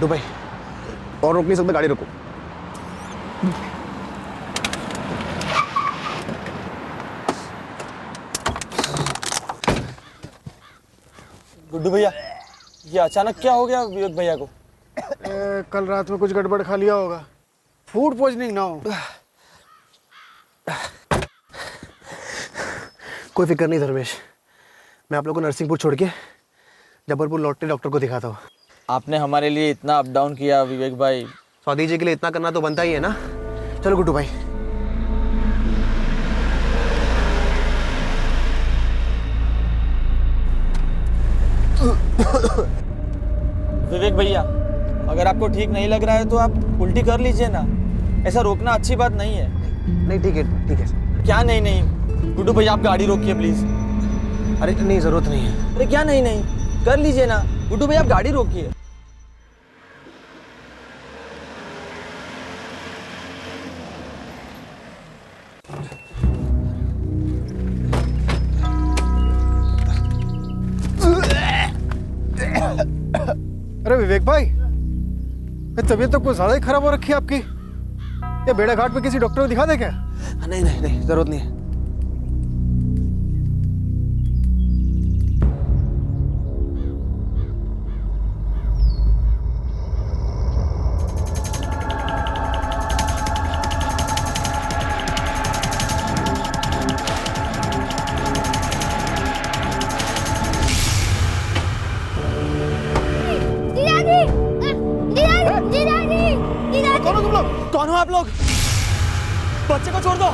गुड्डू भाई, और रोक नहीं सकते, गाड़ी रोको। गुड्डू भैया, ये अचानक क्या हो गया विवेक भैया को? कल रात में कुछ गड़बड़ खा लिया होगा, फूड पॉइजनिंग ना हो। कोई फिक्र नहीं धर्मेश, मैं आप लोगों को नरसिंहपुर छोड़ के जबलपुर लौटते डॉक्टर को दिखाता हूँ। आपने हमारे लिए इतना अप डाउन किया विवेक भाई। सौदी जी के लिए इतना करना तो बनता ही है ना। चलो गुड्डू भाई। विवेक भैया, अगर आपको ठीक नहीं लग रहा है तो आप उल्टी कर लीजिए ना, ऐसा रोकना अच्छी बात नहीं है। नहीं ठीक है, ठीक है। क्या नहीं नहीं? गुड्डू भैया आप गाड़ी रोकिए प्लीज। अरे नहीं, जरूरत नहीं है। अरे क्या नहीं नहीं, कर लीजिए ना। गुड्डू भैया आप गाड़ी रोकिए। अरे विवेक भाई, तबीयत तो कुछ ज्यादा ही खराब हो रखी है आपकी। ये बेड़ा घाट में किसी डॉक्टर को दिखा दे क्या? नहीं नहीं नहीं, जरूरत नहीं है। कौन हो तुम लोग? कौन हो आप लोग? बच्चे को छोड़ दो।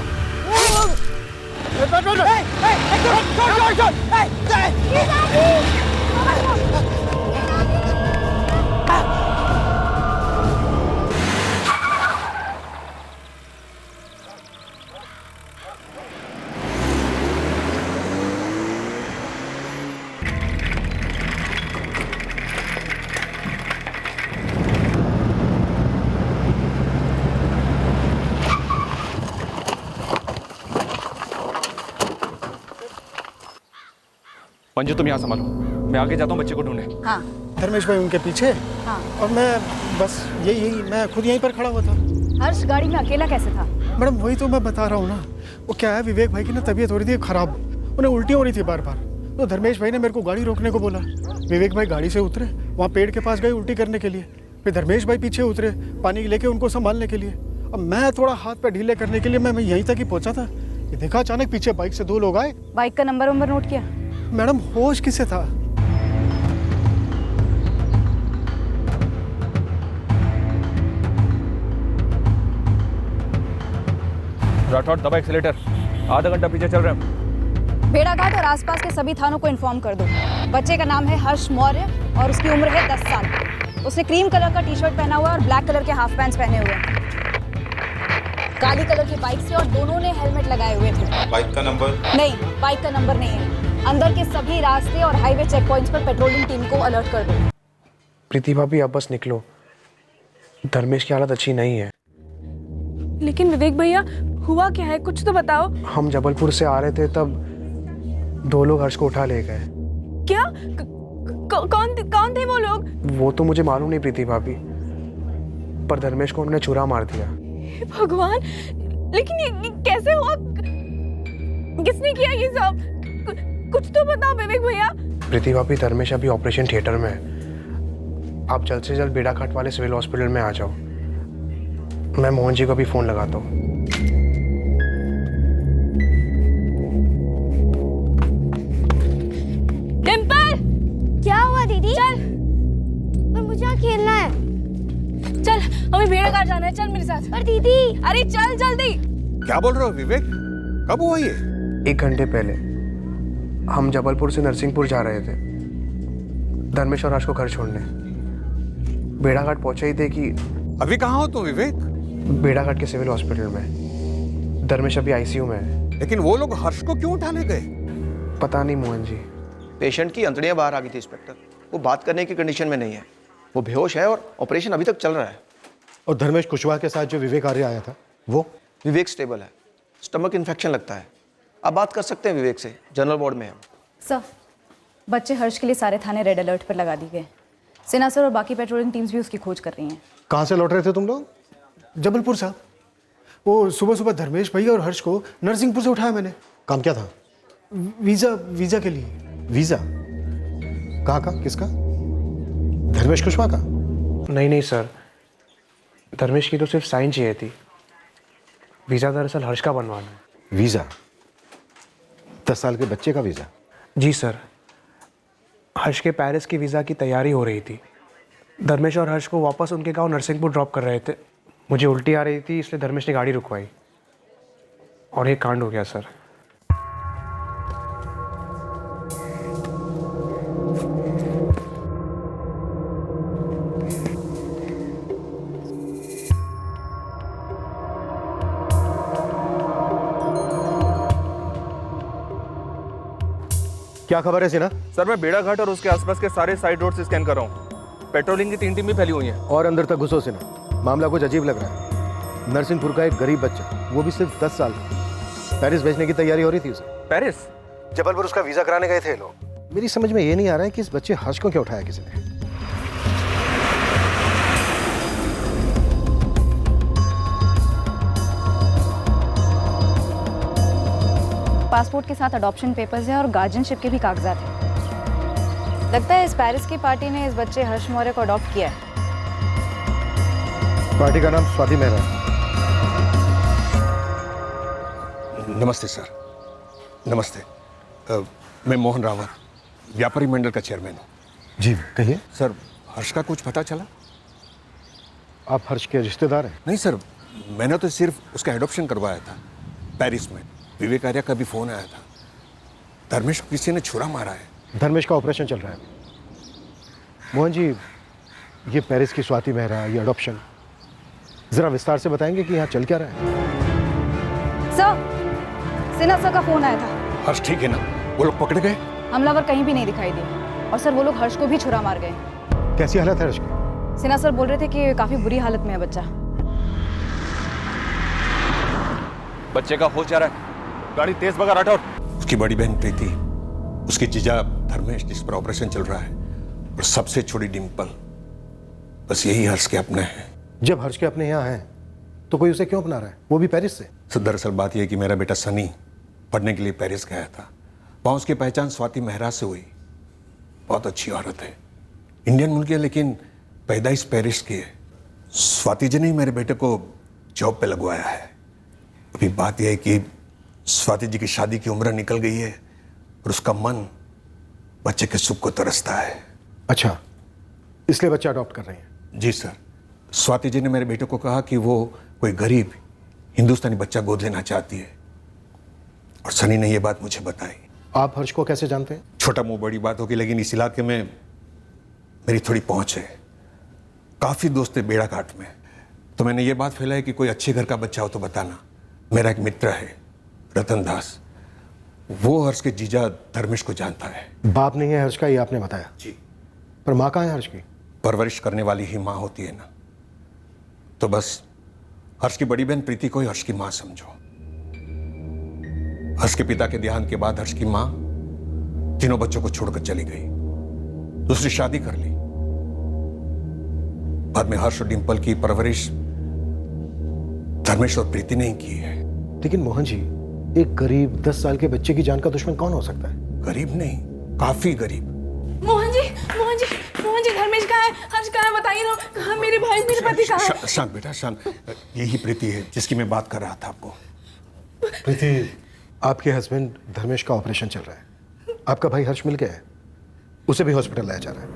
मंजू तुम यहाँ संभालो, मैं आगे जाता हूँ बच्चे को ढूंढने। हाँ। धर्मेश भाई उनके पीछे। हाँ। और मैं बस यही मैं खुद यहीं पर खड़ा हुआ था। हर्ष गाड़ी में अकेला कैसे था? मैडम वही तो मैं बता रहा हूँ ना, वो क्या है, विवेक भाई की ना तबीयत हो रही थी खराब, उन्हें उल्टी हो रही थी बार बार। तो धर्मेश भाई ने मेरे को गाड़ी रोकने को बोला। विवेक भाई गाड़ी से उतरे, वहाँ पेड़ के पास गए उल्टी करने के लिए। फिर धर्मेश भाई पीछे उतरे पानी लेके उनको संभालने के लिए। अब मैं थोड़ा हाथ पे ढीले करने के लिए मैं यहीं तक ही पहुंचा था कि देखा अचानक पीछे बाइक से 2 लोग आए। बाइक का नंबर नोट किया? मैडम होश किसे था? राठौड़ दबा एक्सीलेटर, आधा घंटा पीछे चल रहे हैं। भेड़ाघाट और आसपास के सभी थानों को इन्फॉर्म कर दो। बच्चे का नाम है हर्ष मौर्य और उसकी उम्र है 10 साल। उसने क्रीम कलर का टी शर्ट पहना हुआ है और ब्लैक कलर के हाफ पैंट्स पहने हुए हैं। काली कलर की बाइक से और दोनों ने हेलमेट लगाए हुए थे। बाइक का नंबर? नहीं, बाइक का नंबर नहीं है। अंदर के सभी रास्ते और हाईवे चेक पॉइंट्स पर पेट्रोलिंग टीम को अलर्ट कर दो। प्रीति भाभी आप बस निकलो, धर्मेश की हालत अच्छी नहीं है। लेकिन विवेक भैया हुआ क्या है, कुछ तो बताओ। हम जबलपुर से आ रहे थे तब 2 लोग हर्ष को उठा ले गए। क्या? कौन थे वो लोग? वो तो मुझे मालूम नहीं प्रीति भाभी, पर धर्मेश को उन्होंने छुरा मार दिया। हे भगवान, लेकिन ये कैसे हुआ? किसने किया ये सब? कुछ तो बताओ विवेक भैया। प्रीति भाभी, धर्मेश अभी ऑपरेशन थिएटर में है। आप जल्द से जल्द बेड़ाघाट वाले सिविल हॉस्पिटल में आ जाओ। मैं मोहन जी को भी फोन लगाता हूँ। डिम्पल! क्या हुआ दीदी? चल, पर मुझे यहाँ खेलना है। चल हमें भेड़ाघाट जाना है, चल मेरे साथ। पर दीदी। अरे चल जल्दी। क्या बोल रहे हो विवेक? कब हुआ ये? 1 घंटे पहले हम जबलपुर से नरसिंहपुर जा रहे थे, धर्मेश और हर्ष को घर छोड़ने। बेड़ाघाट पहुंचे ही थे कि अभी कहाँ हो तुम विवेक? बेड़ाघाट के सिविल हॉस्पिटल में। धर्मेश अभी आईसीयू में है। लेकिन वो लोग हर्ष को क्यों उठाने गए? पता नहीं मोहन जी। पेशेंट की अंतड़ियां बाहर आ गई थी इंस्पेक्टर, वो बात करने की कंडीशन में नहीं है, वो बेहोश है और ऑपरेशन अभी तक चल रहा है। और धर्मेश कुशवाहा के साथ जो विवेक आर्य आया था वो? विवेक स्टेबल है, स्टमक इन्फेक्शन लगता है। आप बात कर सकते हैं विवेक से, जनरल वार्ड में है। सर, बच्चे हर्ष के लिए सारे थाने रेड अलर्ट पर लगा दिए गए। सिन्हा सर और बाकी पेट्रोलिंग टीम्स भी उसकी खोज कर रही हैं। कहाँ से लौट रहे थे तुम लोग? जबलपुर साहब, वो सुबह सुबह धर्मेश भैया और हर्ष को नरसिंहपुर से उठाया मैंने। काम क्या था? वीजा के लिए। वीजा? कहाँ का? किसका? धर्मेश कुशवाहा का? नहीं सर, धर्मेश की तो सिर्फ साइन चाहिए थी। वीज़ा दरअसल हर्ष का बनवाना है। वीजा? 10 साल के बच्चे का वीजा? जी सर, हर्ष के पेरिस की वीज़ा की तैयारी हो रही थी। धर्मेश और हर्ष को वापस उनके गांव नरसिंहपुर ड्रॉप कर रहे थे। मुझे उल्टी आ रही थी, इसलिए धर्मेश ने गाड़ी रुकवाई और ये कांड हो गया सर। क्या खबर है सिन्हा? सर मैं बेड़ा घाट और उसके आसपास के सारे साइड रोड से स्कैन कर रहा हूँ। पेट्रोलिंग की 3 टीम भी फैली हुई हैं। और अंदर तक घुसो सिन्हा, मामला कुछ अजीब लग रहा है। नरसिंहपुर का एक गरीब बच्चा, वो भी सिर्फ 10 साल का, पेरिस भेजने की तैयारी हो रही थी उसे। पेरिस? जबलपुर उसका वीजा कराने गए थे लोग। मेरी समझ में ये नहीं आ रहा है कि इस बच्चे हर्ष को क्यों उठाया किसी ने। पासपोर्ट के साथ अडॉप्शन पेपर्स हैं और गार्जियनशिप के भी कागजात हैं। लगता है इस पेरिस की पार्टी ने इस बच्चे हर्ष मौर्य को अडॉप्ट किया है। पार्टी का नाम स्वाति मेहरा है। नमस्ते सर, नमस्ते। मैं मोहन रावत, व्यापारी मंडल का चेयरमैन हूँ। जी कहिए। सर, हर्ष का कुछ पता चला? आप हर्ष के रिश्तेदार हैं? नहीं सर, मैंने तो सिर्फ उसका एडॉप्शन करवाया था पेरिस में। विवेक आर्या का भी फोन आया था। धर्मेश को किसी ने छुरा मारा है। धर्मेश का ऑपरेशन चल रहा है। मोहन जी, ये पेरिस की स्वाति मेहरा, ये अडॉप्शन, जरा विस्तार से बताएंगे कि यहाँ चल क्या रहा है? सर, सिन्हा सर का फोन आया था। हर्ष ठीक है ना? वो लोग पकड़े गए? हमलावर कहीं भी नहीं दिखाई दिए और सर वो लोग हर्ष को भी छुरा मार गए। कैसी हालत है हर्ष की? सिन्हा सर बोल रहे थे कि काफी बुरी हालत में है बच्चा। बच्चे का होश जा रहा है, गाड़ी तेज भगा राठौर। उसकी बड़ी बहन प्रीति, उसकी जीजा धर्मेश जिस पर ऑपरेशन चल रहा है, और सबसे छोटी डिम्पल, बस यही हर्ष के अपने हैं। जब हर्ष के अपने यहाँ हैं तो कोई उसे क्यों अपना रहा है, वो भी पेरिस से? तो दरअसल बात यह है कि मेरा बेटा सनी पढ़ने के लिए पेरिस गया था। वहाँ उसकी पहचान स्वाति मेहरा से हुई। बहुत अच्छी औरत है, इंडियन मुल्क है, लेकिन पैदाइश पेरिस की है। स्वाति जी ने मेरे बेटे को जॉब पे लगवाया है। अभी बात यह है कि स्वाति जी की शादी की उम्र निकल गई है और उसका मन बच्चे के सुख को तरसता है। अच्छा, इसलिए बच्चा अडॉप्ट कर रही हैं? जी सर, स्वाति जी ने मेरे बेटे को कहा कि वो कोई गरीब हिंदुस्तानी बच्चा गोद लेना चाहती है और सनी ने ये बात मुझे बताई। आप हर्ष को कैसे जानते हैं? छोटा मुंह बड़ी बात होगी, लेकिन इस इलाके में मेरी थोड़ी पहुंच है। काफी दोस्त है बेड़ा घाट में, तो मैंने ये बात फैलाई कि कोई अच्छे घर का बच्चा हो तो बताना। मेरा एक मित्र है रतन दास, वो हर्ष के जीजा धर्मेश को जानता है। बाप नहीं है हर्ष का, ये आपने बताया जी। पर माँ कहाँ है हर्ष की? परवरिश करने वाली ही माँ होती है ना, तो बस हर्ष की बड़ी बहन प्रीति को ही हर्ष की माँ समझो। हर्ष के पिता के देहांत के बाद हर्ष की माँ तीनों बच्चों को छोड़कर चली गई, दूसरी शादी कर ली। बाद में हर्ष और डिंपल की परवरिश धर्मेश और प्रीति ने ही की है। लेकिन मोहन जी, एक गरीब 10 साल के बच्चे की जान का दुश्मन कौन हो सकता है? गरीब नहीं, काफी गरीब। मोहन जी, मोहन जी, मोहन जी, धर्मेश कहाँ है? हर्ष कहाँ है? बताइए ना, कहाँ मेरे भाई, मेरे पति कहाँ है? शांत बेटा, शांत। यही प्रीति है जिसकी मैं बात कर रहा था आपको। प्रीति, आपके हस्बैंड धर्मेश का ऑपरेशन चल रहा है। आपका भाई हर्ष मिल गया है, उसे भी हॉस्पिटल लाया जा रहा है।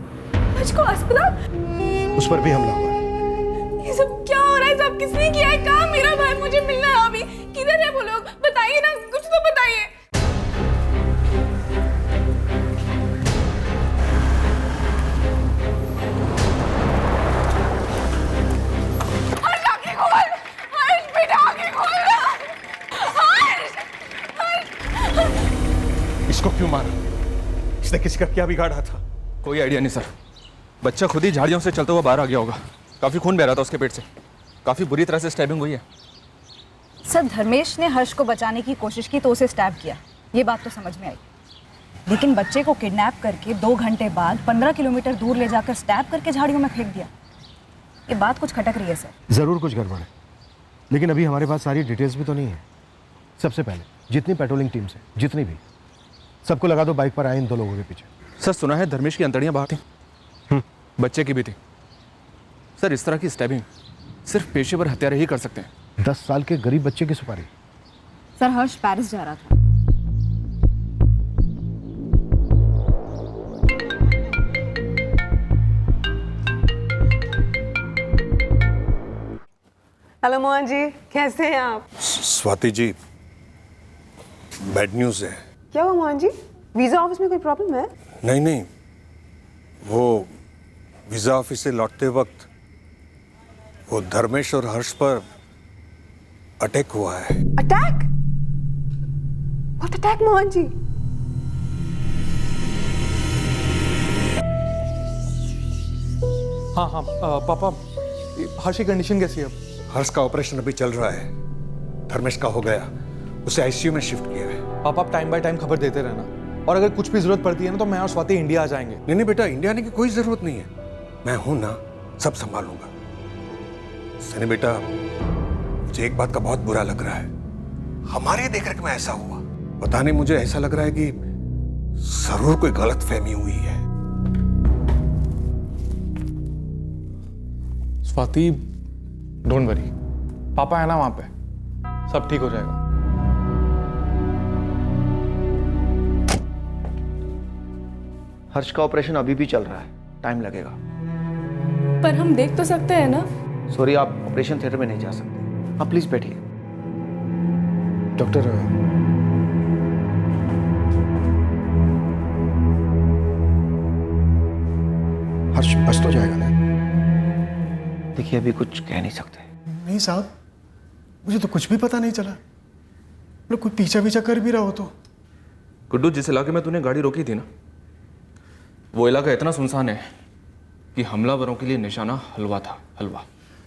हर्ष को अस्पताल? उस पर भी हमला हुआ है। ये सब क्या हो रहा है? सब किसने किया है? कहाँ मेरा भाई? मुझे मिलना है अभी। किधर है वो लोग? बताइए ना, कुछ तो बताइए। हर्ष, आंखें खोल। हर्ष बेटा, आंखें खोल ना। हर्ष। इसको क्यों मारा? इसने किसी का क्या बिगाड़ा था? कोई आइडिया नहीं सर, बच्चा खुद ही झाड़ियों से चलता हुआ बाहर आ गया होगा। काफी खून बह रहा था उसके पेट से, काफी बुरी तरह से स्टैबिंग हुई है। सर, धर्मेश ने हर्ष को बचाने की कोशिश की तो उसे स्टैब किया, ये बात तो समझ में आई। लेकिन बच्चे को किडनैप करके 2 घंटे बाद 15 किलोमीटर दूर ले जाकर स्टैब करके झाड़ियों में फेंक दिया। ये बात कुछ खटक रही है सर। ज़रूर कुछ गड़बड़ है, लेकिन अभी हमारे पास सारी डिटेल्स भी तो नहीं है। सबसे पहले जितनी पेट्रोलिंग टीम्स है, जितनी भी, सबको लगा दो बाइक पर आए इन 2 लोगों के पीछे। सर सुना है धर्मेश की अंतड़ियाँ बाहर थी, बच्चे की भी थी। सर इस तरह की स्टैबिंग सिर्फ पेशेवर हत्यारे ही कर सकते हैं। 10 साल के गरीब बच्चे की सुपारी। सर हर्ष पेरिस जा रहा था। हेलो मोहन जी, कैसे हैं आप? स्वाति जी, बैड न्यूज़ है। क्या हुआ मोहन जी? वीजा ऑफिस में कोई प्रॉब्लम है? नहीं नहीं, वो वीज़ा ऑफिस से लौटते वक्त वो धर्मेश और हर्ष पर अटैक हुआ है। Attack? What attack Mohan ji? हाँ पापा, हर्ष की कंडीशन कैसी है अब? हर्ष का ऑपरेशन अभी चल रहा है, धर्मेश का हो गया, उसे आईसीयू में शिफ्ट किया है। पापा आप टाइम बाय टाइम खबर देते रहना, और अगर कुछ भी जरूरत पड़ती है ना तो मैं और स्वाति इंडिया आ जाएंगे। नहीं नहीं बेटा, इंडिया आने की कोई जरूरत नहीं है, मैं हूं ना, सब संभालूंगा। सनी बेटा, मुझे एक बात का बहुत बुरा लग रहा है, हमारे देखरेख में ऐसा हुआ। पता नहीं, मुझे ऐसा लग रहा है कि जरूर कोई गलत फहमी हुई है। स्वाति डोंट वरी, पापा है ना वहां पे, सब ठीक हो जाएगा। हर्ष का ऑपरेशन अभी भी चल रहा है, टाइम लगेगा। पर हम देख तो सकते हैं ना? सॉरी, आप ऑपरेशन थिएटर में नहीं जा सकते। आप प्लीज बैठिए। डॉक्टर, हर्ष बच तो जाएगा ना? देखिए, अभी कुछ कह नहीं सकते। नहीं साहब, मुझे तो कुछ भी पता नहीं चला। लोग कोई पीछा कर भी रहा हो तो। गुड्डू, जिस इलाके में तूने गाड़ी रोकी थी ना, वो इलाका इतना सुनसान है कि हमलावरों के लिए निशाना हलवा था, हलवा।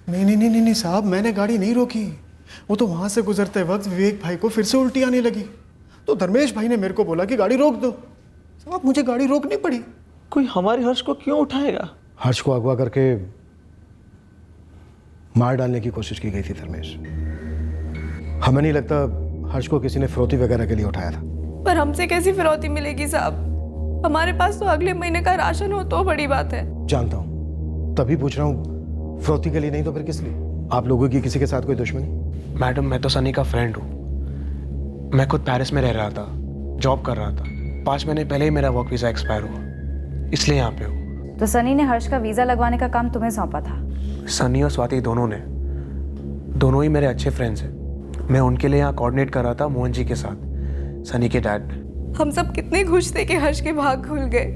नहीं साहब, मैंने गाड़ी नहीं रोकी। वो तो वहां से गुजरते वक्त विवेक भाई को फिर से उल्टी आने लगी, तो धर्मेश भाई ने मेरे को बोला कि गाड़ी रोक दो। साहब मुझे गाड़ी रोकनी पड़ी। कोई हमारे हर्ष को क्यों उठाएगा? हर्ष को अगवा करके मार डालने की कोशिश की गई थी धर्मेश। हमें नहीं लगता हर्ष को किसी ने फिरौती वगैरह के लिए उठाया था। पर हमसे कैसी फिरौती मिलेगी साहब? हमारे पास तो अगले महीने का राशन हो तो बड़ी बात है। जानता हूं, तभी पूछ रहा हूं, फिरौती के लिए नहीं तो फिर किस लिए? आप लोगों की किसी के साथ कोई दुश्मनी? मैडम, मैं तो सनी का फ्रेंड हूँ। मैं खुद पेरिस में रह रहा था, जॉब कर रहा था। 5 महीने पहले ही मेरा वर्क वीज़ा एक्सपायर हुआ, इसलिए यहाँ पे हूँ। तो सनी ने हर्ष का वीजा लगवाने का काम तुम्हें सौंपा था? सनी और स्वाति दोनों ही मेरे अच्छे फ्रेंड्स हैं। मैं उनके लिए यहाँ कोऑर्डिनेट कर रहा था मोहन जी के साथ, सनी के डैड। हम सब कितने खुश थे कि हर्ष के भाग खुल गए,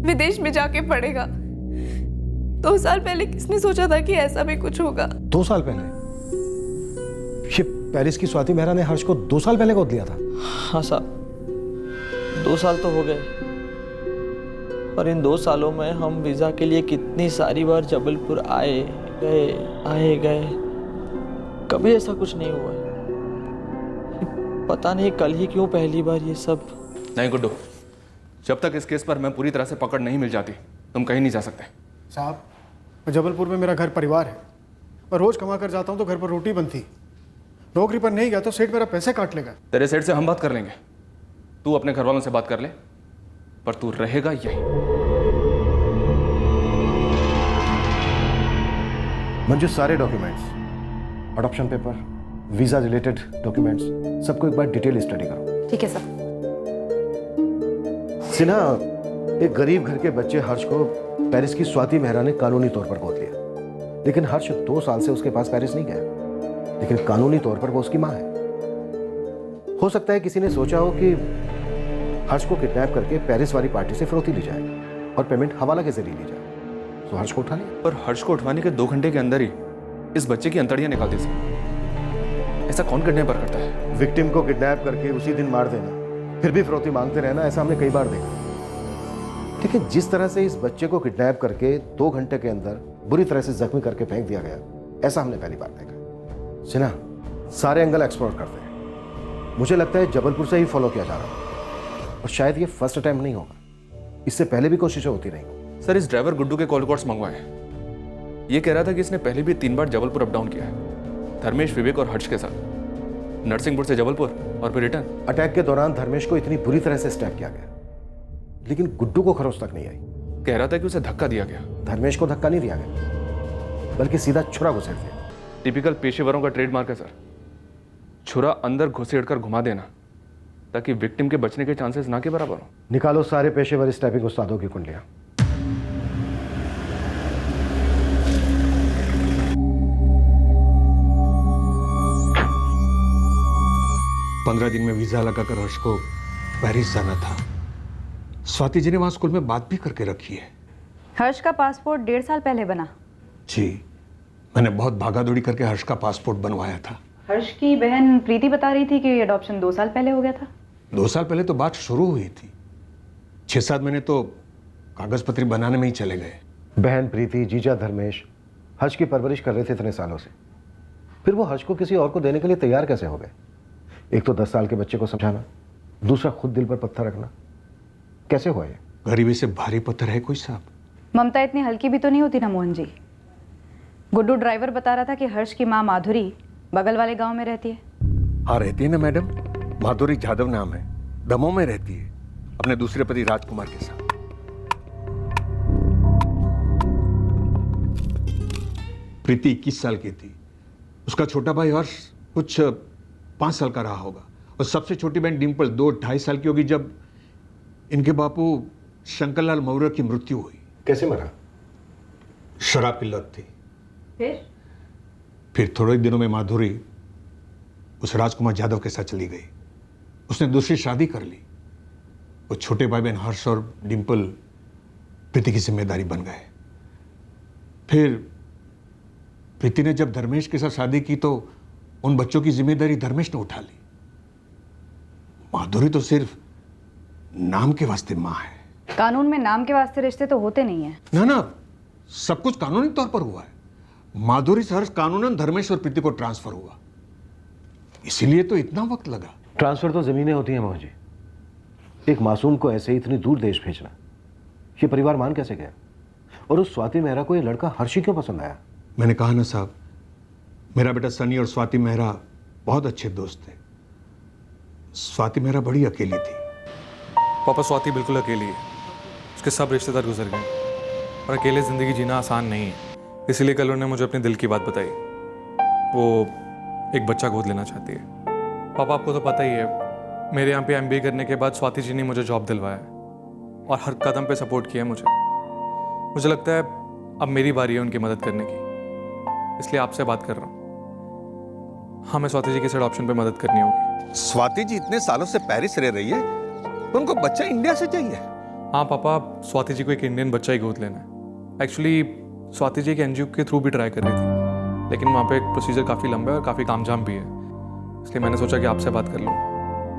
विदेश में जाके पढ़ेगा। 2 साल पहले किसने सोचा था कि ऐसा भी कुछ होगा? 2 साल पहले? ये पेरिस की स्वाति मेहरा ने हर्ष को 2 साल पहले गोद लिया था? हाँ साहब, 2 साल तो हो गए, और इन 2 सालों में हम वीज़ा के लिए कितनी सारी बार जबलपुर आए गए, कभी ऐसा कुछ नहीं हुआ है। पता नहीं कल ही क्यों पहली बार ये सब। नहीं गुड्डू, जब तक इस केस पर मैं पूरी तरह से पकड़ नहीं मिल जाती, तुम कहीं नहीं जा सकते। साहब, जबलपुर में मेरा घर परिवार है, मैं रोज कमा कर जाता हूँ तो घर पर रोटी बनती। नौकरी पर नहीं गया तो सेठ मेरा पैसे काट लेगा। तेरे सेठ से हम बात कर लेंगे, तू अपने घर वालों से बात कर ले, पर तू रहेगा यहीं। मंजू, सारे documents, adoption paper, visa related documents, सबको एक बार डिटेल स्टडी करो। ठीक है सर। सिन्हा, एक गरीब घर के बच्चे हर्ष को पेरिस की स्वाति मेहरा ने कानूनी तौर पर गोद लिया, लेकिन हर्ष 2 साल से उसके पास पेरिस नहीं गया, लेकिन कानूनी तौर पर वो उसकी मां है। हो सकता है किसी ने सोचा हो कि हर्ष को किडनैप करके पेरिस वाली पार्टी से फिरौती ली जाए और पेमेंट हवाला के जरिए ली जाए, तो हर्ष को उठा लिया। पर हर्ष को उठवाने के 2 घंटे के अंदर ही इस बच्चे की अंतड़ियां निकाल दी थी। ऐसा कौन किडनैपर करता है? विक्टिम को किडनैप करके उसी दिन मार देना, फिर भी फिरौती मांगते रहना, ऐसा हमने कई बार देखा। लेकिन जिस तरह से इस बच्चे को किडनैप करके 2 घंटे के अंदर बुरी तरह से जख्मी करके फेंक दिया गया, ऐसा हमने पहली बार देखा। सिन्हा, सारे एंगल एक्सप्लोर करते हैं। मुझे लगता है जबलपुर से ही फॉलो किया जा रहा है। और शायद ये फर्स्ट अटेम्प्ट नहीं होगा, इससे पहले भी कोशिशें होती रही। सर, इस ड्राइवर गुड्डू के कॉल रिकॉर्ड्स मंगवाए हैं। ये कह रहा था कि इसने पहले भी 3 बार जबलपुर अप डाउन किया है, धर्मेश, विवेक और हर्ष के साथ, नरसिंहपुर से जबलपुर और फिर रिटर्न। अटैक के दौरान धर्मेश को इतनी बुरी तरह से स्टैप किया गया, लेकिन गुड्डू को खरोच तक नहीं आई। कह रहा था कि उसे धक्का दिया गया। धर्मेश को धक्का नहीं दिया गया, बल्कि सीधा छुरा घुसेड़ दिया। टिपिकल पेशेवरों का ट्रेडमार्क है सर, छुरा अंदर घुसेड़ कर घुमा देना, ताकि विक्टिम के बचने के चांसेस ना के बराबर हो। निकालो सारे पेशेवर स्टैपिंग उस्तादों की कुंडलियां। पंद्रह दिन में वीजा लगाकर हर्ष को पेरिस जाना था। स्वाति जी ने वहां स्कूल में बात भी करके रखी है। हर्ष का पासपोर्ट 1.5 साल पहले बना। जी, मैंने बहुत भागादौड़ी करके हर्ष का पासपोर्ट बनवाया था। हर्ष की बहन प्रीति बता रही थी कि अडॉप्शन 2 साल पहले हो गया था। 2 साल पहले तो बात शुरू हुई थी, 6-7 महीने तो कागज पत्री बनाने में ही चले गए। बहन प्रीति, जीजा धर्मेश हर्ष की परवरिश कर रहे थे इतने सालों से, फिर वो हर्ष को किसी और को देने के लिए तैयार कैसे हो गए? एक तो 10 साल के बच्चे को समझाना, दूसरा खुद दिल पर पत्थर रखना, कैसे हुआ ये? गरीबी से भारी पत्थर है कोई साहब? ममता इतनी हल्की भी तो नहीं होती ना मोहन जी। गुड्डू ड्राइवर बता रहा था कि हर्ष की माँ माधुरी बगल वाले गांव में रहती है। हाँ, रहती है ना मैडम, माधुरी जादव नाम है, दमोह में रहती है अपने दूसरे पति राजकुमार के साथ। प्रीति 21 साल की थी, उसका छोटा भाई हर्ष कुछ 5 साल का रहा होगा, और सबसे छोटी बहन डिम्पल 2-2.5 साल की होगी जब इनके बापू शंकरलाल मौर्य की मृत्यु हुई। कैसे मरा? शराब की लत थी। फिर थोड़े दिनों में माधुरी उस राजकुमार यादव के साथ चली गई। उसने दूसरी शादी कर ली। वो छोटे भाई बहन हर्ष और डिम्पल प्रीति की जिम्मेदारी बन गए। फिर प्रीति ने जब धर्मेश के साथ शादी की तो उन बच्चों की जिम्मेदारी धर्मेश ने उठा ली। माधुरी तो सिर्फ नाम के वास्ते मां है। कानून में नाम के वास्ते रिश्ते तो होते नहीं है। ना, सब कुछ कानूनी तौर पर हुआ है। माधुरी से हर्ष कानूनन धर्मेश और प्रीति को ट्रांसफर हुआ, इसीलिए तो इतना वक्त लगा। ट्रांसफर तो जमीनें होती हैं मोहन जी, एक मासूम को ऐसे इतनी दूर देश भेजना, ये परिवार मान कैसे गया? और उस स्वाति मेहरा को ये लड़का हर्ष ही क्यों पसंद आया? मैंने कहा ना साहब, मेरा बेटा सनी और स्वाति मेहरा बहुत अच्छे दोस्त थे। स्वाति मेहरा बड़ी अकेली थी। पापा, स्वाति बिल्कुल अकेली है, उसके सब रिश्तेदार गुजर गए और अकेले ज़िंदगी जीना आसान नहीं है। इसीलिए कल उन्होंने मुझे अपने दिल की बात बताई, वो एक बच्चा गोद लेना चाहती है। पापा, आपको तो पता ही है, मेरे यहाँ पे MBA करने के बाद स्वाति जी ने मुझे जॉब दिलवाया और हर कदम पे सपोर्ट किया मुझे लगता है अब मेरी बारी है उनकी मदद करने की, इसलिए आपसे बात कर रहा हूँ। हाँ, मैं स्वाति जी के इस एडॉप्शन पे मदद करनी होगी। स्वाति जी इतने सालों से पेरिस रह रही है, तो उनको बच्चा इंडिया से चाहिए। हाँ पापा, स्वाति जी को एक इंडियन बच्चा ही गोद लेना है। एक्चुअली स्वाति जी के NGO के थ्रू भी ट्राई कर रही थी, लेकिन वहाँ पे प्रोसीजर काफ़ी लंबा है और काफ़ी तामझाम भी है, इसलिए मैंने सोचा कि आपसे बात कर लूँ।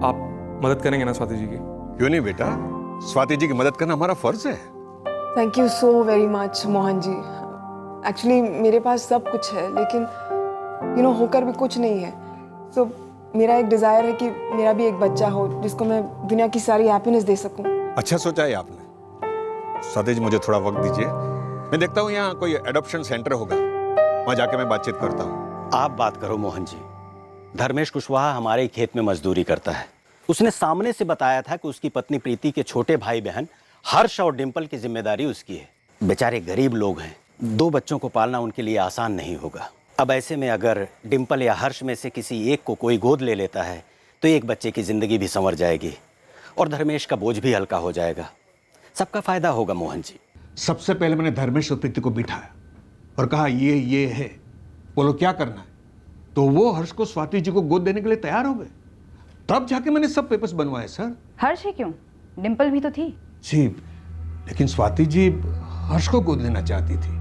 आप मदद करेंगे ना स्वाति जी की? क्यों नहीं बेटा, स्वाति जी की मदद करना हमारा फर्ज है। Thank you so very much Mohan ji. Actually मेरे पास सब कुछ है, लेकिन होकर भी कुछ नहीं है। सो मेरा एक डिज़ायर है कि मेरा भी एक बच्चा हो जिसको मैं दुनिया की सारी हैप्पीनेस दे सकूं। अच्छा सोचा है आपने। स्वाति जी, मुझे थोड़ा वक्त दीजिए, मैं देखता हूँ यहाँ कोई एडॉप्शन सेंटर होगा, वहाँ जाके मैं बातचीत करता हूँ। आप बात करो मोहन जी। धर्मेश कुशवाहा हमारे खेत में मजदूरी करता है। उसने सामने से बताया था कि उसकी पत्नी प्रीति के छोटे भाई बहन हर्ष और डिम्पल की जिम्मेदारी उसकी है। बेचारे गरीब लोग हैं, 2 बच्चों को पालना उनके लिए आसान नहीं होगा। अब ऐसे में अगर डिम्पल या हर्ष में से किसी एक को कोई गोद ले लेता है तो एक बच्चे की जिंदगी भी संवर जाएगी और धर्मेश का बोझ भी हल्का हो जाएगा। सबका फायदा होगा मोहन जी। सबसे पहले मैंने धर्मेश और प्रीति को बिठाया और कहा ये है, बोलो क्या करना है। तो वो हर्ष को स्वाति जी को गोद देने के लिए तैयार हो गए, तब जाके मैंने सब पेपर्स बनवाए सर। हर्ष ही क्यों, डिम्पल भी तो थी। जी, लेकिन स्वाति जी हर्ष को गोद लेना चाहती थी।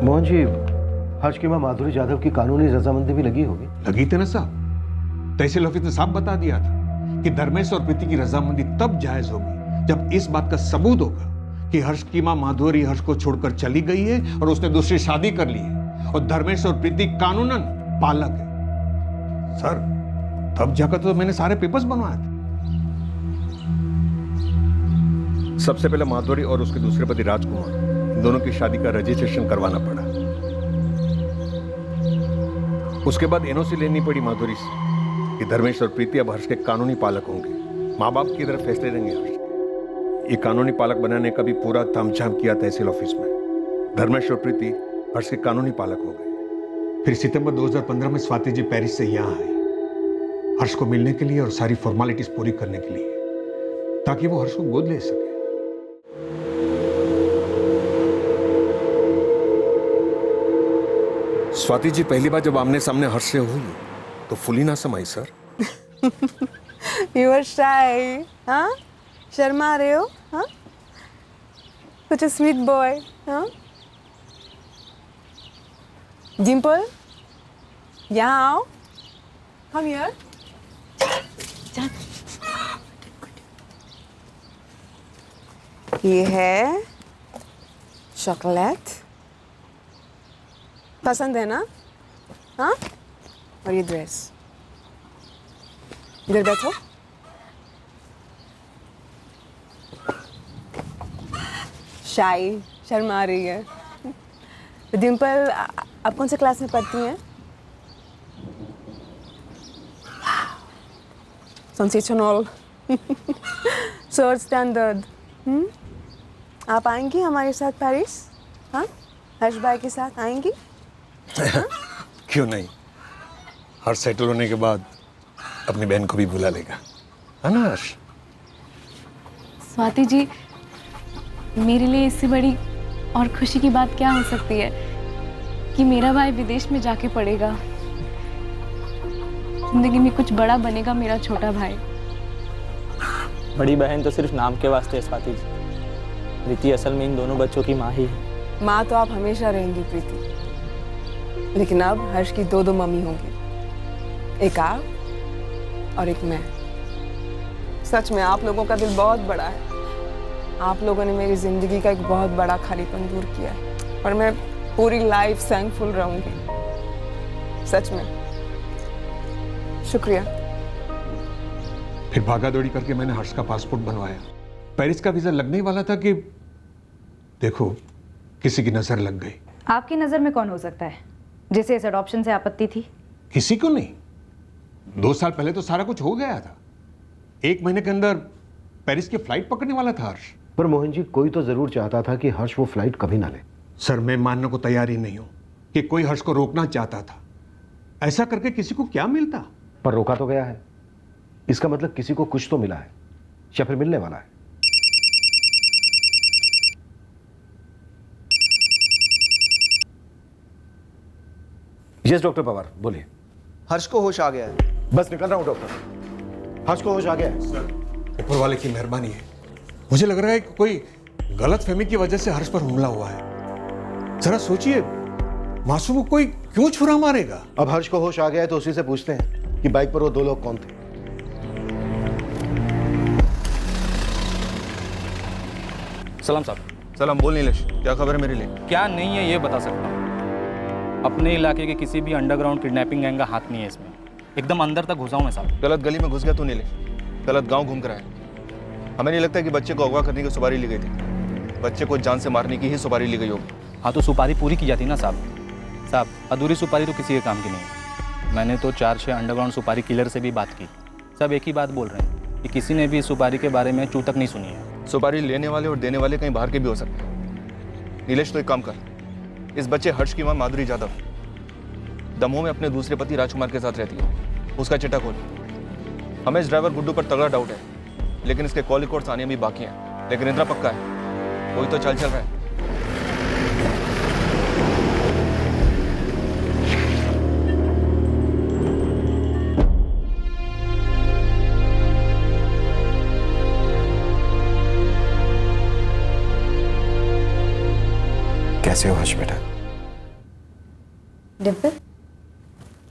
मोहन जी, हर्ष की मां माधुरी यादव की कानूनी रजामंदी भी लगी होगी। लगी थी ना साहब, तहसील ऑफिस ने साफ बता दिया था कि धर्मेश और प्रीति की रजामंदी तब जायज होगी जब इस बात का सबूत होगा कि हर्ष की मां माधुरी हर्ष को छोड़कर चली गई है और उसने दूसरी शादी कर ली है और धर्मेश और प्रीति कानूनन पालक है। सर, तब जाकर तो मैंने सारे पेपर्स बनवाए थे। सबसे पहले माधुरी और उसके दूसरे पति राजकुमार, इन दोनों की शादी का रजिस्ट्रेशन करवाना पड़ा। उसके बाद एनओसी लेनी पड़ी माधुरी से कि धर्मेश और प्रीति अब हर्ष के कानूनी पालक होंगे। माँ बाप की तरफ फैसले देंगे हर्ष के। ये कानूनी पालक बनाने का भी पूरा तामझाम किया तहसील ऑफिस में। धर्मेश और प्रीति हर्ष के कानूनी पालक हो गए। फिर सितंबर 2015 में स्वाति जी पेरिस से यहाँ आई हर्ष को मिलने के लिए और सारी फॉर्मेलिटीज पूरी करने के लिए, ताकि वो हर्ष को गोद ले सके। स्वाति जी पहली बार जब आमने सामने हर्ष से हुई तो फुली ना समाई सर। यू आर शाय, हाँ? शर्मा रहे हो, हाँ? Such a sweet boy, हाँ? डिम्पल, यहाँ आओ। Come here. ये है चॉकलेट, पसंद है ना? हाँ? और ये ड्रेस। इधर बैठो। शाई, शर्मा रही है। डिम्पल, आप कौन से क्लास में पढ़ती हैं? Sensational, sir standard. आप आएंगी हमारे साथ पेरिस? हाँ, हर्ष भाई के साथ आएंगी? क्यों नहीं, हर्ष सेटल होने के बाद अपनी बहन को भी बुला लेगा, है ना हर्ष? स्वाति जी, मेरे लिए इससे बड़ी और खुशी की बात क्या हो सकती है कि मेरा भाई विदेश में जाके पढ़ेगा। जिंदगी में कुछ बड़ा बनेगा मेरा छोटा भाई। बड़ी बहन तो सिर्फ नाम के वास्ते है स्वाति जी। प्रीति असल में इन दोनों बच्चों की माँ ही है। माँ तो आप हमेशा रहेंगी प्रीति, लेकिन अब हर्ष की दो मम्मी होंगी, एक आप और एक मैं। सच में आप लोगों का दिल बहुत बड़ा है। आप लोगों ने मेरी जिंदगी का एक बहुत बड़ा खालीपन दूर किया है और मैं पूरी लाइफ थैंकफुल रहूंगी। सच में शुक्रिया। फिर भागा दौड़ी करके मैंने हर्ष का पासपोर्ट बनवाया। पेरिस का वीजा लगने ही वाला था कि देखो किसी की नजर लग गई। आपकी नजर में कौन हो सकता है जिसे इस अडॉप्शन से आपत्ति थी? किसी को नहीं। 2 साल पहले तो सारा कुछ हो गया था। 1 महीने के अंदर पेरिस की फ्लाइट पकड़ने वाला था हर्ष। पर मोहन जी, कोई तो जरूर चाहता था कि हर्ष वो फ्लाइट कभी ना ले। सर, मैं मानने को तैयार ही नहीं हूं कि कोई हर्ष को रोकना चाहता था। ऐसा करके किसी को क्या मिलता? पर रोका तो गया है, इसका मतलब किसी को कुछ तो मिला है या फिर मिलने वाला है। यस डॉक्टर पवार, बोलिए। हर्ष को होश आ गया है। बस निकल रहा हूं डॉक्टर। हर्ष को होश आ गया है। सर, ऊपर वाले की मेहरबानी है। मुझे लग रहा है कि कोई गलतफहमी की वजह से हर्ष पर हमला हुआ है। जरा सोचिए, मासूम को कोई क्यों छुरा मारेगा? अब हर्ष को होश आ गया है तो उसी से पूछते हैं कि बाइक पर वो 2 लोग कौन थे। सलाम साहब। सलाम। बोल नीलेश, क्या खबर है मेरे लिए? क्या नहीं है ये बता सकता हूँ। अपने इलाके के किसी भी अंडरग्राउंड किडनैपिंग गैंग का हाथ नहीं है इसमें। एकदम अंदर तक घुसा हूँ मैं साहब। गलत गली में घुस गया तू नीलेश, गलत गांव घूम कर आया। हमें नहीं लगता कि बच्चे को अगवा करने की सुपारी ली गई थी। बच्चे को जान से मारने की ही सुपारी ली गई होगी। हाँ तो सुपारी पूरी की जाती ना साहब। साहब, अधूरी सुपारी तो किसी के काम की नहीं है। मैंने तो 4-6 अंडरग्राउंड सुपारी किलर से भी बात की। सब एक ही बात बोल रहे हैं कि किसी ने भी इस सुपारी के बारे में चू तक नहीं सुनी है। सुपारी लेने वाले और देने वाले कहीं बाहर के भी हो सकते हैं। नीलेश, तो एक काम कर, इस बच्चे हर्ष की मां माधुरी यादव दमोह में अपने दूसरे पति राजकुमार के साथ रहती है। उसका चिट्ठा खोल। हमें इस ड्राइवर गुड्डू पर तगड़ा डाउट है, लेकिन इसके कॉल रिकॉर्ड्स आने भी बाकी हैं। लेकिन इतना पक्का है, कोई तो चल रहा है। कैसे हो हर्ष बेटा? डिम्पल,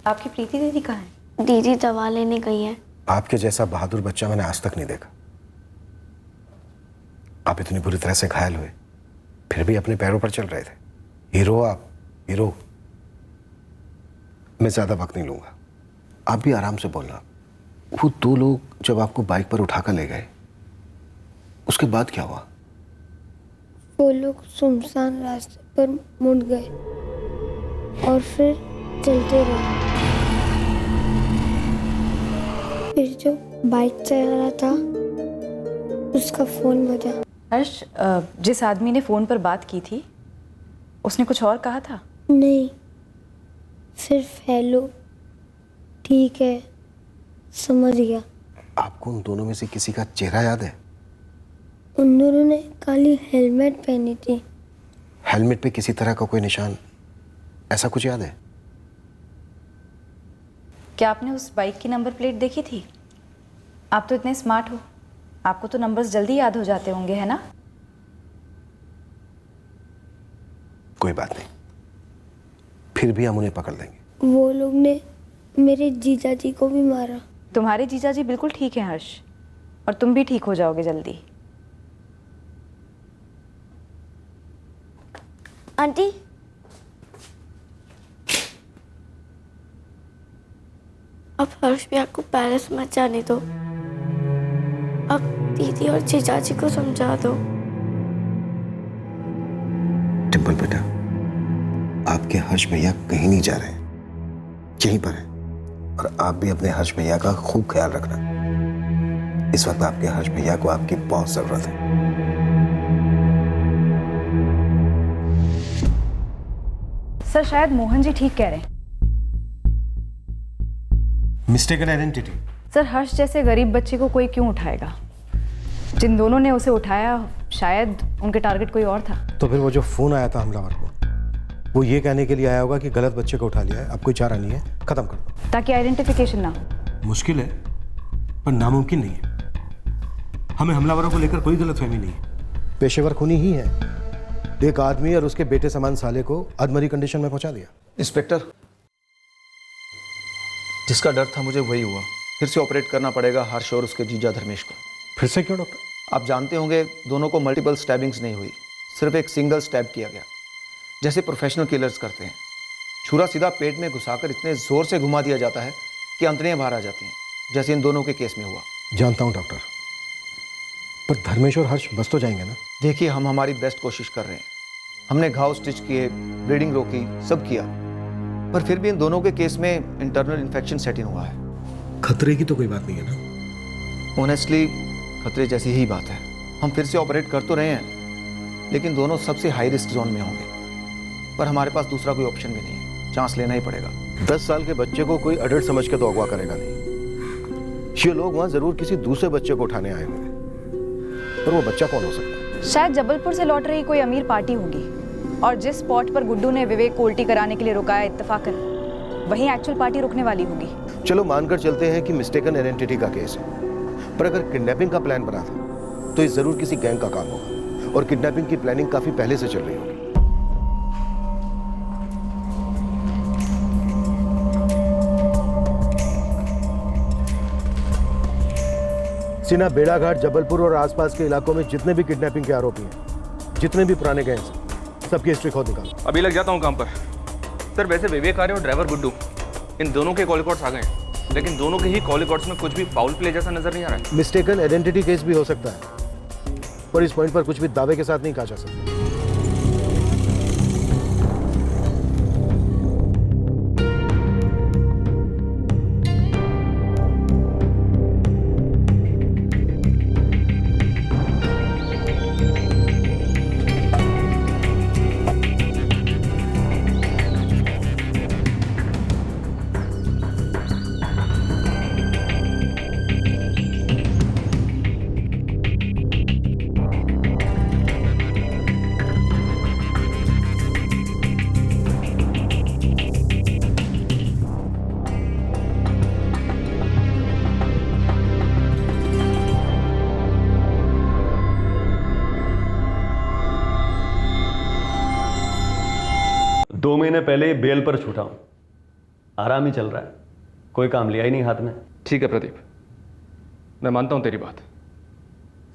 आपकी प्रीति दीदी कहाँ है? दीदी दवा लेने गई है। आपके जैसा बहादुर बच्चा मैंने आज तक नहीं देखा। आप इतनी बुरी तरह से घायल हुए, फिर भी अपने पैरों पर चल रहे थे। हीरो आप, हीरो। मैं ज़्यादा वक्त नहीं लूँगा, आप भी आराम से बोलना। वो दो लोग जब आपको बाइक पर उठाकर ले गए, उसके बाद क्या हुआ? वो लोग सुनसान रास्ते पर मुड़ गए और फिर चलते रहे। फिर जो बाइक चला रहा था उसका फोन बजा। हर्ष, जिस आदमी ने फोन पर बात की थी उसने कुछ और कहा था? नहीं, सिर्फ हेलो, ठीक है, समझ गया। आपको उन दोनों में से किसी का चेहरा याद है? उन दोनों ने काली हेलमेट पहनी थी। हेलमेट पे किसी तरह का कोई निशान, ऐसा कुछ याद है? क्या आपने उस बाइक की नंबर प्लेट देखी थी? आप तो इतने स्मार्ट हो, आपको तो नंबर्स जल्दी याद हो जाते होंगे, है ना? कोई बात नहीं, फिर भी हम उन्हें पकड़ लेंगे। वो लोग ने मेरे जीजा जी को भी मारा। तुम्हारे जीजा जी बिल्कुल ठीक है हर्ष, और तुम भी ठीक हो जाओगे जल्दी। आंटी, अब हर्ष भैया को पेरिस मत जाने दो। अब दीदी और जीजाजी को समझा दो। डिम्पल बेटा, आपके हर्ष भैया कहीं नहीं जा रहे हैं, यहीं पर हैं। और आप भी अपने हर्ष भैया का खूब ख्याल रखना। इस वक्त आपके हर्ष भैया को आपकी बहुत जरूरत है। सर, शायद मोहन जी ठीक कह रहे हैं। Mistaken identity. सर, हर्ष जैसे गरीब बच्चे को कोई क्यों उठाएगा? जिन दोनों ने उसे उठाया शायद उनके टारगेट कोई और था। तो फिर वो जो फोन आया था हमलावर को, वो ये कहने के लिए आया होगा कि गलत बच्चे को उठा लिया है, अब कोई चारा नहीं है, खत्म कर दो। ताकि आइडेंटिफिकेशन ना हो। मुश्किल है पर नामुमकिन नहीं है। हमें हमलावरों को लेकर कोई गलतफहमी नहीं है। पेशेवर खूनी ही है। एक आदमी और उसके बेटे समान साले को अधमरी कंडीशन में पहुंचा दिया। इंस्पेक्टर, जिसका डर था मुझे वही हुआ। फिर से ऑपरेट करना पड़ेगा हर्ष और उसके जीजा धर्मेश को। फिर से क्यों डॉक्टर? आप जानते होंगे दोनों को मल्टीपल स्टैबिंग्स नहीं हुई, सिर्फ एक सिंगल स्टैब किया गया, जैसे प्रोफेशनल किलर्स करते हैं। छुरा सीधा पेट में घुसाकर इतने जोर से घुमा दिया जाता है कि अंतड़ियां बाहर आ जाती हैं, जैसे इन दोनों के केस में हुआ। जानता हूं डॉक्टर, पर धर्मेश और हर्ष बस तो जाएंगे ना? देखिए, हम हमारी बेस्ट कोशिश कर रहे हैं। हमने घाव स्टिच किए, ब्लीडिंग रोकी, सब किया, पर फिर भी इन दोनों के केस में इंटरनल इन्फेक्शन सेट इन हुआ है। खतरे की तो कोई बात नहीं है ना? ऑनेस्टली खतरे जैसी ही बात है। हम फिर से ऑपरेट कर तो रहे हैं, लेकिन दोनों सबसे हाई रिस्क जोन में होंगे। पर हमारे पास दूसरा कोई ऑप्शन भी नहीं है, चांस लेना ही पड़ेगा। 10 साल के बच्चे को कोई अडल्ट समझ के तो अगवा करेगा नहीं। ये लोग वहां जरूर किसी दूसरे बच्चे को उठाने आए होंगे, पर वो बच्चा कौन हो सकता है? शायद जबलपुर से लौट रही कोई अमीर पार्टी होगी, और जिस स्पॉट पर गुड्डू ने विवेक को उल्टी कराने के लिए रुकाया इत्तेफाकन, वहीं एक्चुअल पार्टी रुकने वाली होगी। चलो मानकर चलते हैं कि मिस्टेकन आइडेंटिटी का केस है, पर अगर किडनैपिंग का प्लान बना था तो ये जरूर किसी गैंग का काम होगा, और किडनैपिंग की प्लानिंग काफी पहले से चल रही होगी। सिना, बेड़ाघाट, जबलपुर और आसपास के इलाकों में जितने भी किडनैपिंग के आरोपी हैं, जितने भी पुराने गैंग्स हैं, सबकी हिस्ट्री खोद निकालो। अभी लग जाता हूँ काम पर। सर, वैसे विवेक आर्य और ड्राइवर गुड्डू, इन दोनों के कॉल रिकॉर्ड्स आ गए, लेकिन दोनों के ही कॉल रिकॉर्ड्स में कुछ भी फाउल प्ले जैसा नजर नहीं आ रहा है। मिस्टेकन आइडेंटिटी केस भी हो सकता है, पर इस पॉइंट पर कुछ भी दावे के साथ नहीं कहा जा सकता। दो महीने पहले ही बेल पर छूटा हूं, आराम ही चल रहा है, कोई काम लिया ही नहीं हाथ में। ठीक है प्रदीप, मैं मानता हूं तेरी बात।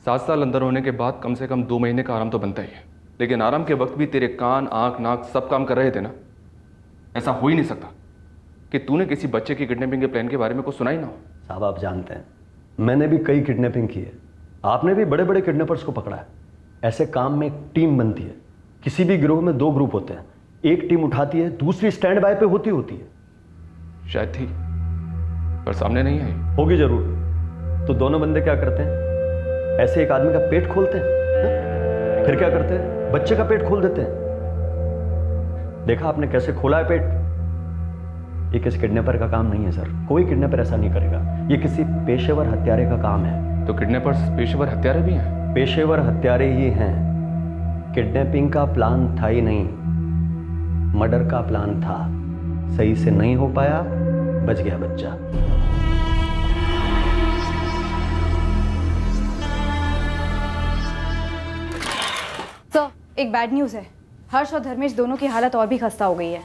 7 साल अंदर होने के बाद कम से कम 2 महीने का आराम तो बनता ही है, लेकिन आराम के वक्त भी तेरे कान, आंख, नाक सब काम कर रहे थे ना? ऐसा हो ही नहीं सकता। कि तूने किसी बच्चे की किडनैपिंग के प्लान के बारे में कुछ सुना ही ना हो? साहब आप जानते हैं मैंने भी कई किडनैपिंग की है, आपने भी बड़े बड़े किडनैपर्स को पकड़ा है। ऐसे काम में एक टीम बनती है। किसी भी गिरोह में 2 ग्रुप होते हैं, एक टीम उठाती है, दूसरी स्टैंड बाय पे होती है। शायद थी, पर सामने नहीं आई। होगी जरूर। तो दोनों बंदे क्या करते हैं, ऐसे एक आदमी का पेट खोलते हैं, फिर क्या करते हैं, बच्चे का पेट खोल देते हैं। देखा आपने कैसे खोला है पेट? ये किसी किडनैपर का काम नहीं है सर, कोई किडनैपर ऐसा नहीं करेगा। ये किसी पेशेवर हत्यारे का काम है। तो किडनैपर्स पेशेवर हत्यारे भी हैं? पेशेवर हत्यारे ही हैं। किडनैपिंग का प्लान था ही नहीं, मर्डर का प्लान था। सही से नहीं हो पाया, बच गया बच्चा। सर, एक बैड न्यूज़ है। हर्ष और धर्मेश दोनों की हालत और भी खस्ता हो गई है।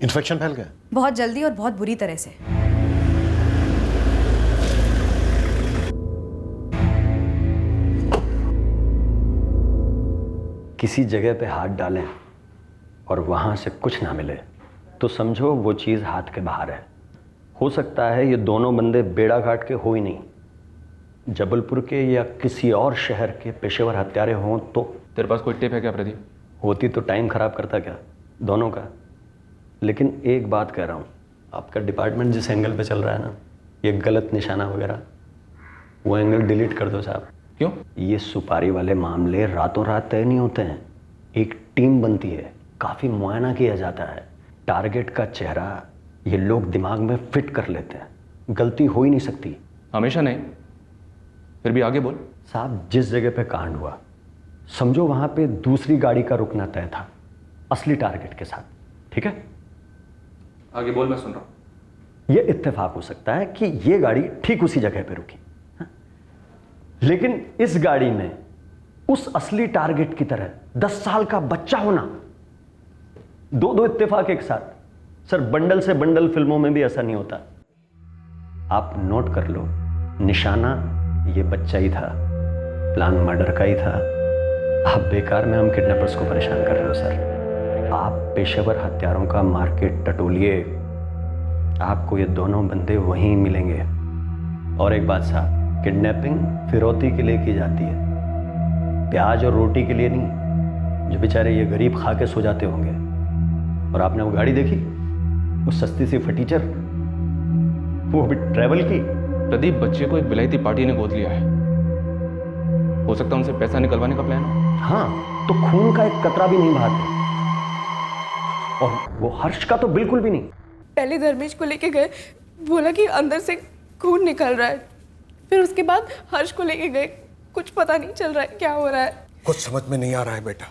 इन्फेक्शन फैल गया? बहुत जल्दी और बहुत बुरी तरह से। किसी जगह पे हाथ डालें और वहां से कुछ ना मिले तो समझो वो चीज़ हाथ के बाहर है। हो सकता है ये दोनों बंदे बेड़ा घाट के हो ही नहीं, जबलपुर के या किसी और शहर के पेशेवर हत्यारे हों तो। तेरे पास कोई टिप है क्या प्रदीप? होती तो टाइम खराब करता क्या दोनों का। लेकिन एक बात कह रहा हूँ, आपका डिपार्टमेंट जिस एंगल पे चल रहा है ना, ये गलत निशाना वगैरह, वो एंगल डिलीट कर दो साहब। क्यों? ये सुपारी वाले मामले रातों रात तय नहीं होते हैं, एक टीम बनती है, काफ़ी मुआयना किया जाता है, टारगेट का चेहरा ये लोग दिमाग में फिट कर लेते हैं। गलती हो ही नहीं सकती। हमेशा नहीं, फिर भी आगे बोल। साहब जिस जगह पे कांड हुआ समझो वहां पे दूसरी गाड़ी का रुकना तय था असली टारगेट के साथ, ठीक है? आगे बोल, मैं सुन रहा हूं। ये इत्तेफाक हो सकता है कि ये गाड़ी ठीक उसी जगह पे रुकी, हा? लेकिन इस गाड़ी में उस असली टारगेट की तरह 10 साल का बच्चा होना, दो इत्तेफाक एक साथ। सर बंडल से बंडल फिल्मों में भी ऐसा नहीं होता। आप नोट कर लो, निशाना ये बच्चा ही था, प्लान मर्डर का ही था। आप बेकार में हम किडनैपर्स को परेशान कर रहे हो सर। आप पेशेवर हत्यारों का मार्केट टटोलिए, आपको ये दोनों बंदे वहीं मिलेंगे। और एक बात साहब, किडनैपिंग फिरौती के लिए की जाती है, प्याज और रोटी के लिए नहीं। जो बेचारे ये गरीब खा के सो जाते होंगे। और आपने वो गाड़ी देखी, वो सस्ती सी फटीचर, वो भी ट्रैवल की। प्रदीप, बच्चे को एक विलायती पार्टी ने गोद लिया है, हो सकता है उनसे पैसा निकलवाने का प्लान हो। हाँ, तो खून का एक कतरा भी नहीं बहाते, और वो हर्ष का तो बिल्कुल भी नहीं। पहले धर्मेश को लेके गए, बोला कि अंदर से खून निकल रहा है। फिर उसके बाद हर्ष को लेके गए, कुछ पता नहीं चल रहा है क्या हो रहा है। कुछ समझ में नहीं आ रहा है बेटा,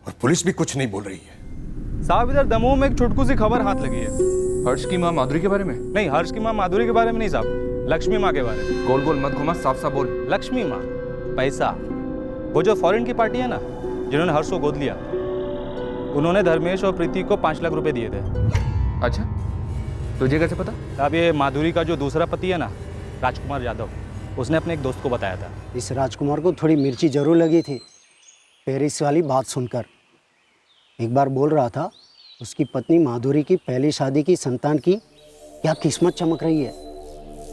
और पुलिस भी कुछ नहीं बोल रही है। साहब इधर दमोह में एक छुटकू सी खबर हाथ लगी है। हर्ष की माँ माधुरी के बारे में? नहीं, हर्ष की माँ माधुरी के बारे में नहीं साहब, लक्ष्मी माँ के बारे में। गोल गोल मत घुमा, साफ साफ बोल। लक्ष्मी माँ, पैसा, वो जो फॉरेन की पार्टी है ना जिन्होंने हर्ष को गोद लिया, उन्होंने धर्मेश और प्रीति को 5 लाख रुपए दिए थे। अच्छा, तुझे कैसे पता? अब ये माधुरी का जो दूसरा पति है ना, राजकुमार यादव, उसने अपने एक दोस्त को बताया था। इस राजकुमार को थोड़ी मिर्ची जरूर लगी थी पेरिस वाली बात सुनकर। एक बार बोल रहा था उसकी पत्नी माधुरी की पहली शादी की संतान की क्या किस्मत चमक रही है।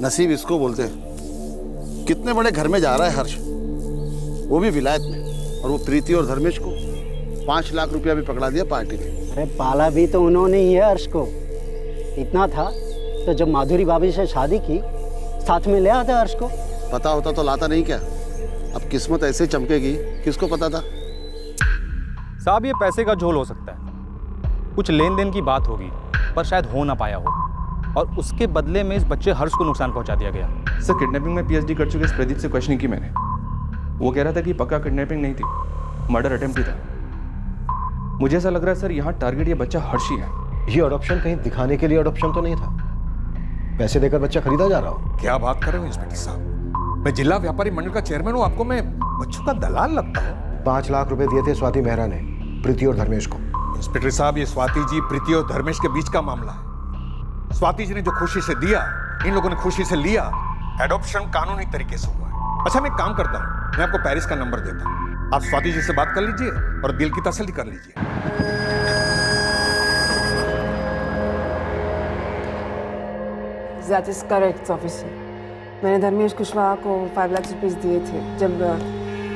नसीब इसको बोलते हैं। कितने बड़े घर में जा रहा है हर्ष, वो भी विलायत में, और वो प्रीति और धर्मेश को 5 लाख रुपया भी पकड़ा दिया पार्टी में। अरे पाला भी तो उन्होंने ही है हर्ष को। इतना था तो जब माधुरी भाभी से शादी की साथ में ले आता हर्ष को। पता होता तो लाता नहीं क्या? अब किस्मत ऐसे चमकेगी, किसको पता था। साहब ये पैसे का झोल हो सकता है, कुछ लेन देन की बात होगी पर शायद हो ना पाया हो, और उसके बदले में इस बच्चे हर्ष को नुकसान पहुंचा दिया गया। सर, किडनैपिंग में पीएचडी कर चुके इस प्रदीप से क्वेश्चनिंग की मैंने। वो कह रहा था कि पक्का किडनैपिंग नहीं थी, मर्डर अटेम्प्ट ही था। मुझे ऐसा लग रहा है सर, यहाँ टारगेट ये बच्चा हर्ष ही है। ये अडॉप्शन कहीं दिखाने के लिए अडॉप्शन तो नहीं था? पैसे देकर बच्चा खरीदा जा रहा हो? क्या बात कर रहे हो इंस्पेक्टर साहब? मैं जिला व्यापारी मंडल का चेयरमैन हूँ, आपको मैं बच्चों का दलाल लगता हूँ? 5 लाख रुपए दिए थे स्वाति मेहरा ने प्रीति और धर्मेश को। इंस्पेक्टर साहब, ये स्वाति जी, प्रीति और धर्मेश के बीच का मामला है। स्वाति जी ने जो खुशी से दिया, इन लोगों ने खुशी से लिया। एडॉप्शन कानूनी तरीके से हुआ है। अच्छा, मैं एक काम करता हूँ, मैं आपको पेरिस का नंबर देता हूँ, आप स्वाति जी से बात कर लीजिए और दिल की तसल्ली कर लीजिए। That is correct officer. मैंने धर्मेश कुशवाहा को 5 लाख रुपीस दिए थे जब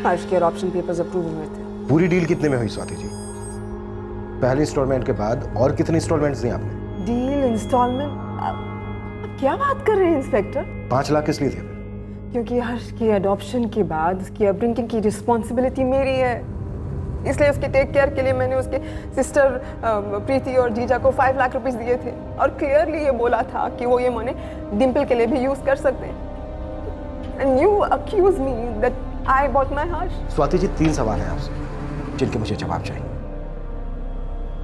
हर्ष के ऑप्शन पेपर्स अप्रूव हुए थे। पूरी डील कितने में हुई स्वाति जी? पहले इंस्टॉलमेंट के बाद और कितने इंस्टॉलमेंट्स दिए आपने? डील इंस्टॉलमेंट क्या बात कर रहे हैं इंस्पेक्टर? 5 लाख किस लिए थे? क्योंकि हर्ष के अडॉप्शन के बाद उसकी अपब्रिंगिंग की रिस्पॉन्सिबिलिटी मेरी है, इसलिए उसके टेक केयर के लिए मैंने उसके सिस्टर प्रीति और जीजा को 5 लाख रुपीस दिए थे और क्लियरली ये बोला था कि वो ये मनी डिम्पल के लिए भी यूज कर सकते हैं। And you accuse me that I bought my हर्ष। स्वाति जी 3 सवाल हैं आपसे जिनके मुझे जवाब चाहिए।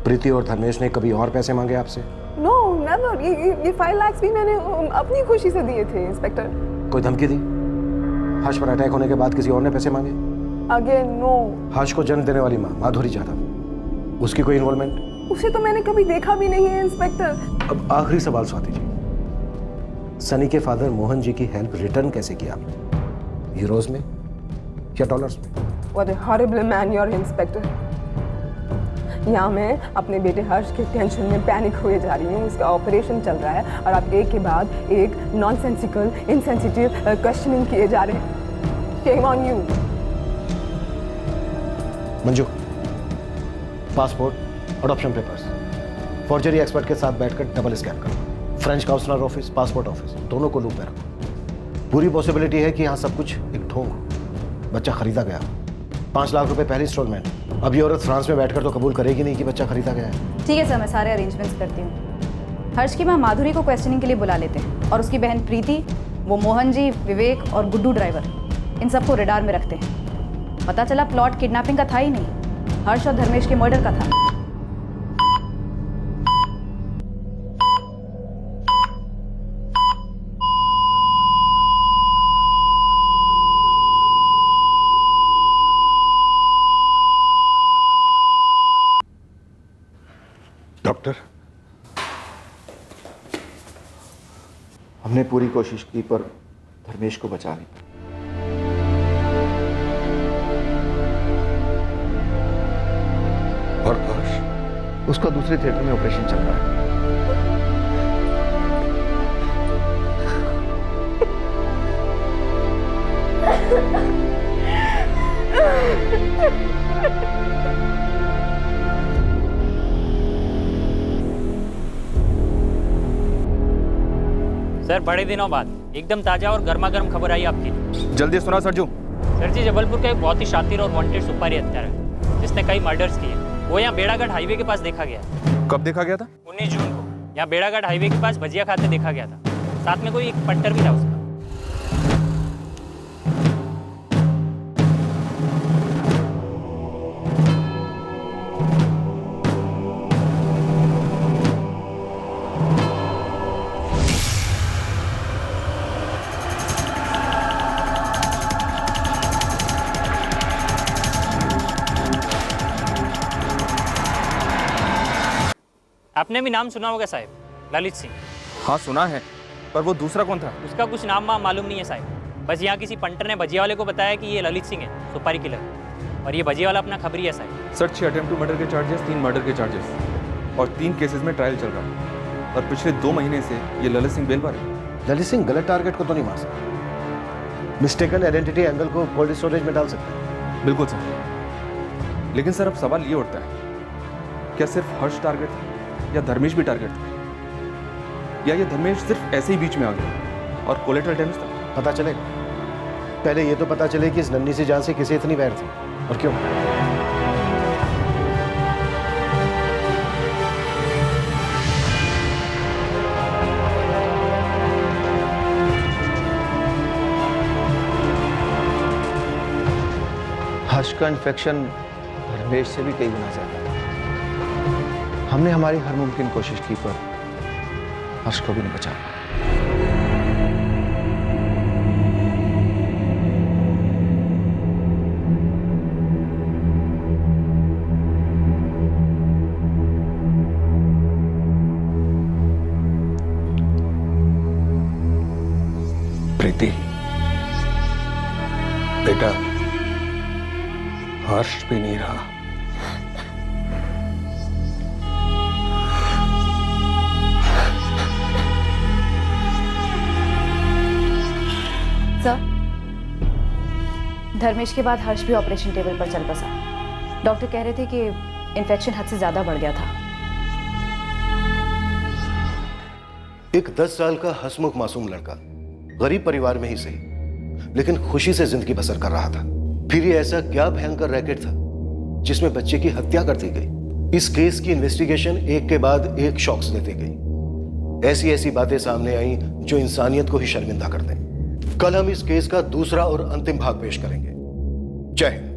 प्रीति और धर्मेश ने कभी और पैसे मांगे आपसे? No never. ये 5 लाख भी मैंने अपनी खुशी से दिए थे इंस्पेक्टर। कोई धमकी दी? हर्ष पर अटैक होने के बाद किसी और ने पैसे मांगे? Again no. हर्ष को जन्म देने वाली माँ माधुरी जाधव, उसकी कोई इन्वॉल्वमेंट? उसे तो मैंने कभी देखा भी नहीं है इंस्पेक्टर। अब आखिरी सवाल स्वाति जी, सनी के फादर मोहन जी की हेल्प रिटर्न कैसे किया आपने? यूरोज में या डॉलर्स में? What a horrible man you are, inspector. यहाँ मैं अपने बेटे हर्ष के टेंशन में पैनिक हुए जा रही हूँ, उसका ऑपरेशन चल रहा है और आप एक के बाद एक नॉनसेंसिकल इनसेंसिटिव क्वेश्चनिंग किए जा रहे हैं। Shame on you। Manju, passport, adoption papers, forgery expert के साथ बैठकर डबल स्कैन करो। French counsellor office, passport office, दोनों को लूप में रखो। पूरी पॉसिबिलिटी है कि यहाँ सब कुछ एक ढोंग हो, बच्चा खरीदा गया। 5 लाख रुपए पहली इंस्टॉलमेंट। अब ये औरत फ्रांस में बैठकर तो कबूल करेगी नहीं कि बच्चा खरीदा गया है। ठीक है सर, मैं सारे अरेंजमेंट्स करती हूँ। हर्ष की माँ माधुरी को क्वेश्चनिंग के लिए बुला लेते हैं और उसकी बहन प्रीति, वो मोहन जी, विवेक और गुड्डू ड्राइवर, इन सबको रेडार में रखते हैं। पता चला प्लॉट किडनैपिंग का था ही नहीं, हर्ष और धर्मेश के मर्डर का था। डॉक्टर, हमने पूरी कोशिश की पर धर्मेश को बचा नहीं। और हर्ष, उसका दूसरे थिएटर में ऑपरेशन चल रहा है। सर, बड़े दिनों बाद एकदम ताजा और गर्मा गर्म खबर आई आपकी। जल्दी सुना सरजू। सर जी, जबलपुर का एक बहुत ही शातिर और वांटेड सुपारी हत्यारा है जिसने कई मर्डर्स किए। वो यहाँ बेड़ागढ़ हाईवे के पास देखा गया। कब देखा गया था? 19 जून को यहाँ बेड़ागढ़ हाईवे के पास भजिया खाते देखा गया था। साथ में कोई एक पंटर भी था उसका। आपने भी नाम सुना होगा साहब, ललित सिंह। हाँ सुना है, पर वो दूसरा कौन था? उसका कुछ नाम मालूम नहीं है साहब। बस यहाँ किसी पंटर ने भजिया वाले को बताया कि ये ललित सिंह है, सुपारी किलर, और ये भजिया वाला अपना खबरी है साहब। सर, 6 अटेम्प्ट टू मर्डर के चार्जेस, 3 मर्डर के चार्जेस और 3 केसेस में ट्रायल चल रहा है। और पिछले 2 महीने से ये ललित सिंह बेल पर है। ललित सिंह गलत टारगेट को तो नहीं मार सकता। मिस्टेकन आइडेंटिटी एंगल को कोल्ड स्टोरेज में डाल सकते हैं। बिल्कुल सर, लेकिन सर अब सवाल ये उठता है, क्या सिर्फ हर्ष टारगेट था या धर्मेश भी टारगेट था, या ये धर्मेश सिर्फ ऐसे ही बीच में आ गया और कोलेटरल डैमेज था? पता चले, पहले ये तो पता चले कि इस नन्ही सी जान से किसे इतनी वैर थी और क्यों। हर्ष का इन्फेक्शन धर्मेश से भी कई गुना ज्यादा है। हमने हमारी हर मुमकिन कोशिश की पर हर्ष को भी नहीं बचा। प्रीति, बेटा, हर्ष भी नहीं रहा। धर्मेश के बाद हर्ष भी ऑपरेशन टेबल पर चल बसा। डॉक्टर कह रहे थे कि इन्फेक्शन हद से ज़्यादा बढ़ गया था। एक 10 साल का हंसमुख मासूम लड़का, गरीब परिवार में ही सही, लेकिन खुशी से जिंदगी बसर कर रहा था। फिर ये ऐसा क्या भयंकर रैकेट था जिसमें बच्चे की हत्या कर दी गई। इस केस की इन्वेस्टिगेशन एक के बाद एक शॉक्स देती गई। ऐसी ऐसी बातें सामने आई जो इंसानियत को ही शर्मिंदा कर दें। कल हम इस केस का दूसरा और अंतिम भाग पेश करेंगे। जय हिंद।